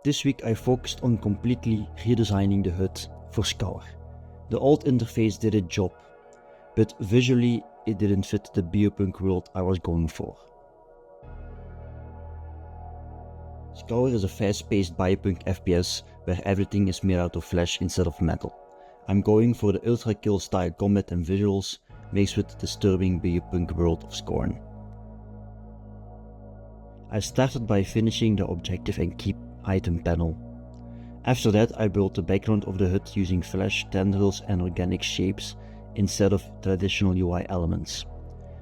This week I focused on completely redesigning the HUD for SCØUR. The old interface did its job, but visually it didn't fit the Biopunk world I was going for. SCØUR is a fast-paced Biopunk FPS where everything is made out of flesh instead of metal. I'm going for the ultra kill style combat and visuals mixed with the disturbing Biopunk world of Scorn. I started by finishing the objective and keep item panel. After that I built the background of the HUD using flesh, tendrils and organic shapes instead of traditional UI elements.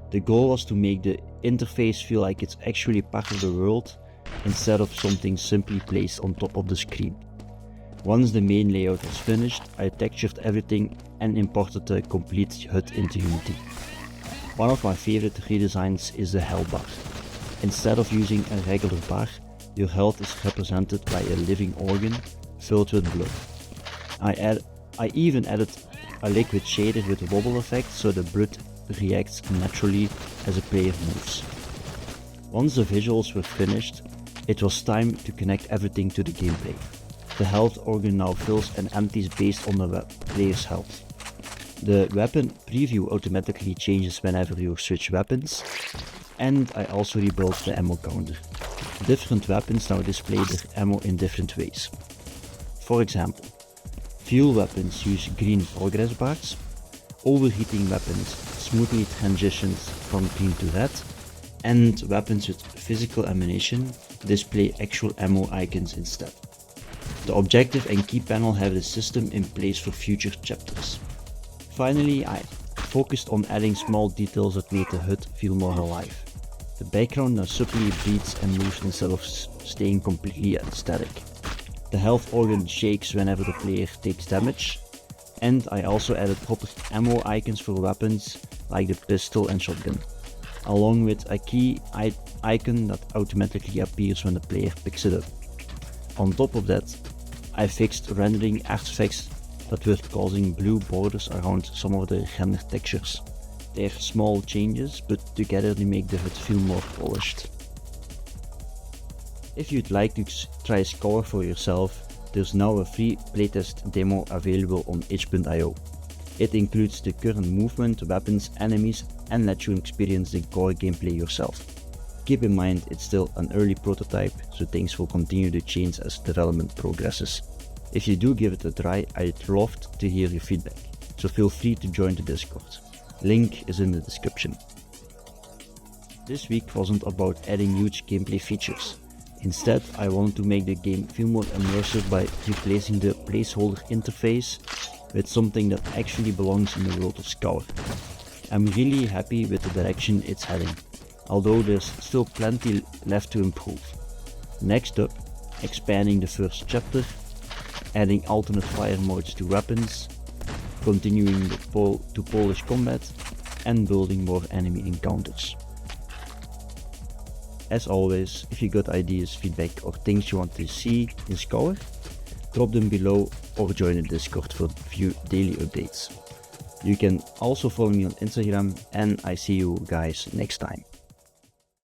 The goal was to make the interface feel like it's actually part of the world instead of something simply placed on top of the screen. Once the main layout was finished, I textured everything and imported the complete HUD into Unity. One of my favorite redesigns is the health bar. Instead of using a regular bar, your health is represented by a living organ filled with blood. I even added a liquid shader with a wobble effect so the blood reacts naturally as a player moves. Once the visuals were finished, it was time to connect everything to the gameplay. The health organ now fills and empties based on the player's health. The weapon preview automatically changes whenever you switch weapons, and I also rebuilt the ammo counter. Different weapons now display their ammo in different ways. For example, fuel weapons use green progress bars, overheating weapons smoothly transitions from green to red, and weapons with physical ammunition display actual ammo icons instead. The objective and key panel have the system in place for future chapters. Finally, I focused on adding small details that made the HUD feel more alive. The background now subtly breathes and moves instead of staying completely static. The health organ shakes whenever the player takes damage, and I also added proper ammo icons for weapons like the pistol and shotgun, along with a key icon that automatically appears when the player picks it up. On top of that, I fixed rendering artifacts that were causing blue borders around some of the render textures. They're small changes, but together they make the HUD feel more polished. If you'd like to try SCØUR for yourself, there's now a free playtest demo available on itch.io. It includes the current movement, weapons, enemies, and lets you experience the core gameplay yourself. Keep in mind it's still an early prototype, so things will continue to change as development progresses. If you do give it a try, I'd love to hear your feedback, so feel free to join the Discord. Link is in the description. This week wasn't about adding huge gameplay features. Instead, I wanted to make the game feel more immersive by replacing the placeholder interface with something that actually belongs in the world of SCØUR. I'm really happy with the direction it's heading, although there's still plenty left to improve. Next up, expanding the first chapter, adding alternate fire modes to weapons, continuing to polish combat, and building more enemy encounters. As always, if you got ideas, feedback or things you want to see in SCØUR, drop them below or join the Discord for a few daily updates. You can also follow me on Instagram, and I see you guys next time.